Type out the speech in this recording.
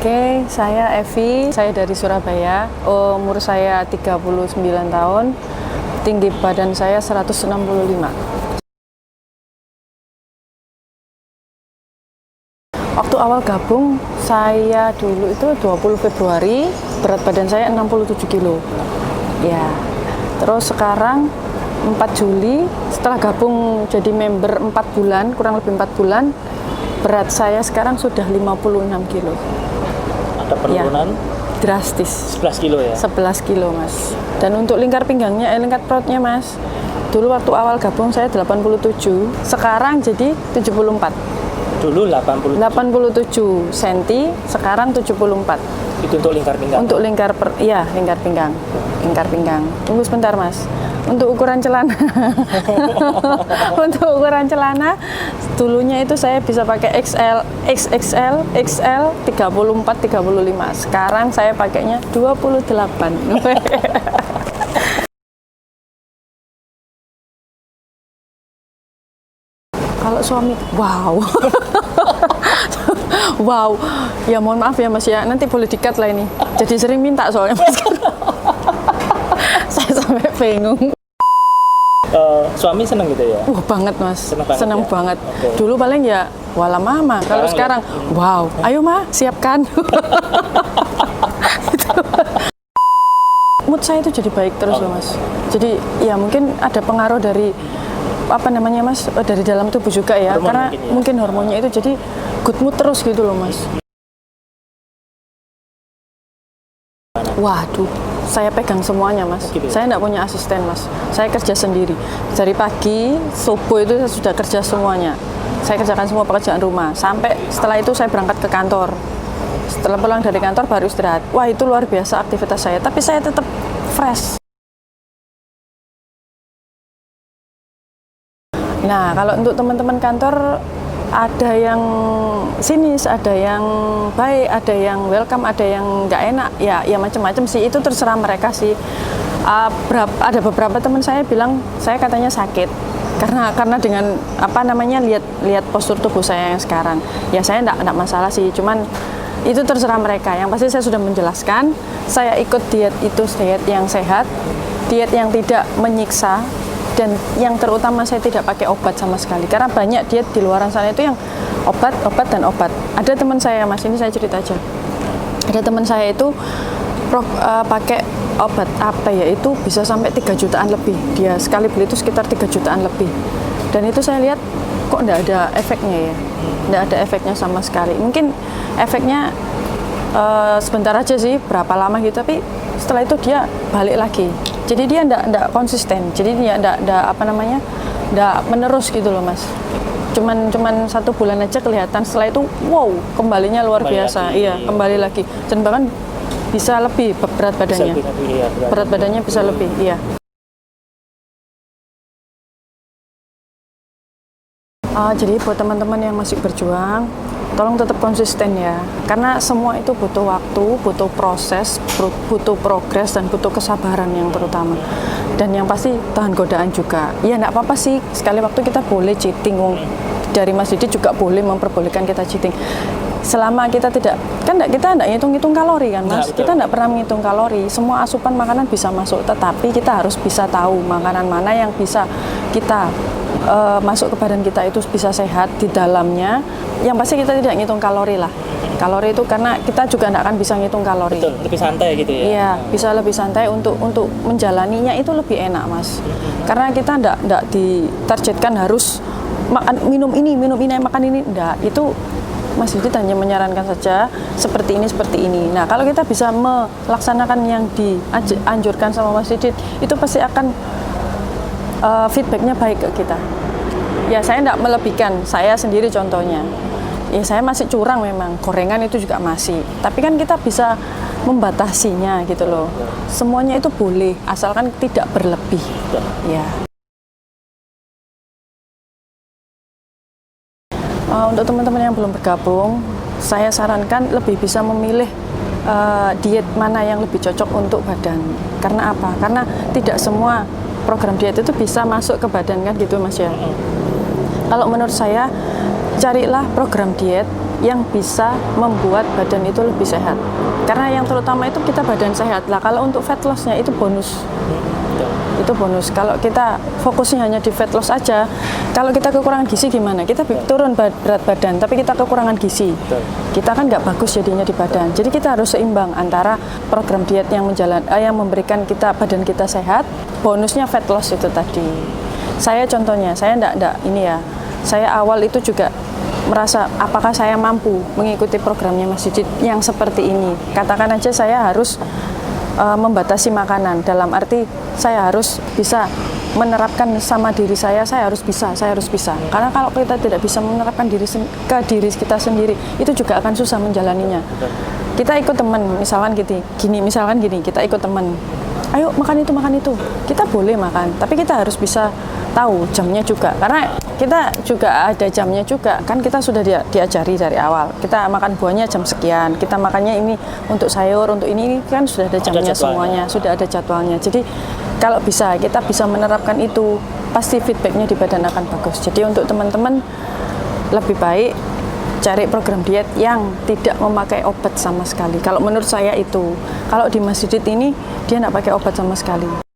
Oke, saya Evi, saya dari Surabaya. Umur saya 39 tahun, tinggi badan saya 165. Waktu awal gabung, saya dulu itu 20 Februari, berat badan saya 67 kilo. Ya, terus sekarang 4 Juli, setelah gabung jadi member 4 bulan, kurang lebih 4 bulan, berat saya sekarang sudah 56 kilo. Ada penurunan? Ya, drastis. 11 kilo ya? 11 kilo, Mas. Dan untuk lingkar pinggangnya, lingkar perutnya, Mas, dulu waktu awal gabung saya 87, sekarang jadi 74. Dulu 87 cm, sekarang 74. Itu untuk lingkar pinggang? Untuk lingkar pinggang. Lingkar pinggang. Tunggu sebentar, Mas. Untuk ukuran celana. Untuk ukuran celana dulunya itu saya bisa pakai XL, XXL, XL 34, 35. Sekarang saya pakainya 28. Kalau suami, wow. Wow. Ya mohon maaf ya, Mas ya. Nanti boleh di-cut lah ini. Jadi sering minta soalnya, Mas. Saya sampai bingung. Suami seneng gitu ya? Banget, Mas. Seneng Ya? Banget. Okay. Dulu paling ya wala mama. Kalau sekarang, wow. Ayo, Ma, siapkan. Mood saya itu jadi baik terus loh, Mas. Jadi ya mungkin ada pengaruh dari apa namanya, Mas, dari dalam tubuh juga ya. Hormon karena mungkin ya. Hormonnya itu jadi good mood terus gitu loh, Mas. Waduh, saya pegang semuanya, Mas. Gitu ya? Saya nggak punya asisten, Mas. Saya kerja sendiri. Dari pagi, subuh itu saya sudah kerja semuanya. Saya kerjakan semua pekerjaan rumah. Sampai setelah itu saya berangkat ke kantor. Setelah pulang dari kantor baru istirahat. Wah, itu luar biasa aktivitas saya. Tapi saya tetap fresh. Nah, kalau untuk teman-teman kantor, ada yang sinis, ada yang baik, ada yang welcome, ada yang nggak enak, ya macam-macam sih. Itu terserah mereka sih. Ada beberapa teman saya bilang saya katanya sakit karena dengan apa namanya lihat postur tubuh saya yang sekarang. Ya saya nggak masalah sih, cuman itu terserah mereka. Yang pasti saya sudah menjelaskan, saya ikut diet itu diet yang sehat, diet yang tidak menyiksa. Dan yang terutama saya tidak pakai obat sama sekali, karena banyak diet di luar sana itu yang obat. Ada teman saya, Mas, ini saya cerita aja. Ada teman saya itu pakai obat apa ya, itu bisa sampai 3 jutaan lebih. Dia sekali beli itu sekitar 3 jutaan lebih. Dan itu saya lihat kok enggak ada efeknya ya. Enggak ada efeknya sama sekali. Mungkin efeknya sebentar aja sih, berapa lama gitu, tapi setelah itu dia balik lagi. Jadi dia enggak konsisten. Jadi dia enggak menerus gitu loh, Mas. Cuman 1 bulan aja kelihatan, setelah itu wow, kembalinya luar biasa. Iya, kembali lagi. Dan bahkan bisa lebih berat badannya. Berat badannya bisa lebih, iya. Jadi buat teman-teman yang masih berjuang, tolong tetap konsisten ya, karena semua itu butuh waktu, butuh proses, butuh progres, dan butuh kesabaran yang terutama. Dan yang pasti tahan godaan juga. Ya enggak apa-apa sih, sekali waktu kita boleh cheating. Dari Mas Didi juga boleh memperbolehkan kita cheating. Selama kita kita enggak ngitung kalori kan, Mas. Kita enggak pernah menghitung kalori. Semua asupan makanan bisa masuk, tetapi kita harus bisa tahu makanan mana yang bisa kita masuk ke badan kita itu bisa sehat di dalamnya. Yang pasti kita tidak ngitung kalori lah. Kalori itu karena kita juga tidak akan bisa ngitung kalori. Betul, lebih santai gitu ya. Iya, bisa lebih santai untuk menjalaninya itu lebih enak, Mas. Karena kita tidak ditargetkan harus minum ini, makan ini. Enggak, itu Mas Didi hanya menyarankan saja seperti ini. Nah, kalau kita bisa melaksanakan yang dianjurkan sama Mas Didi, itu pasti akan feedbacknya baik ke kita. Ya, saya tidak melebihkan, saya sendiri contohnya. Ya, saya masih curang memang, gorengan itu juga masih. Tapi kan kita bisa membatasinya gitu loh. Semuanya itu boleh, asalkan tidak berlebih. Ya. Untuk teman-teman yang belum bergabung, saya sarankan lebih bisa memilih diet mana yang lebih cocok untuk badan. Karena apa? Karena tidak semua program diet itu bisa masuk ke badan kan gitu, Mas ya. Kalau menurut saya, carilah program diet yang bisa membuat badan itu lebih sehat. Karena yang terutama itu kita badan sehat. Lah kalau untuk fat loss-nya itu bonus. Itu bonus. Kalau kita fokusnya hanya di fat loss aja, kalau kita kekurangan gizi gimana? Kita turun berat badan, tapi kita kekurangan gizi. Kita kan nggak bagus jadinya di badan. Jadi kita harus seimbang antara program diet yang yang memberikan kita badan kita sehat, bonusnya fat loss itu tadi. Saya contohnya, saya saya awal itu juga merasa apakah saya mampu mengikuti programnya Mas Didit yang seperti ini. Katakan aja saya harus membatasi makanan, dalam arti saya harus bisa menerapkan sama diri saya harus bisa. Karena kalau kita tidak bisa menerapkan ke diri kita sendiri, itu juga akan susah menjalaninya. Kita ikut teman, misalkan gini, kita ikut teman. Ayo makan itu. Kita boleh makan, tapi kita harus bisa tahu jamnya juga. Karena kita juga ada jamnya juga. Kan kita sudah diajari dari awal. Kita makan buahnya jam sekian. Kita makannya ini untuk sayur, untuk ini kan sudah ada jamnya semuanya. Sudah ada jadwalnya. Jadi kalau kita bisa menerapkan itu, pasti feedbacknya di badan akan bagus. Jadi untuk teman-teman lebih baik cari program diet yang tidak memakai obat sama sekali. Kalau menurut saya itu, kalau di Mas Didit ini dia tidak pakai obat sama sekali.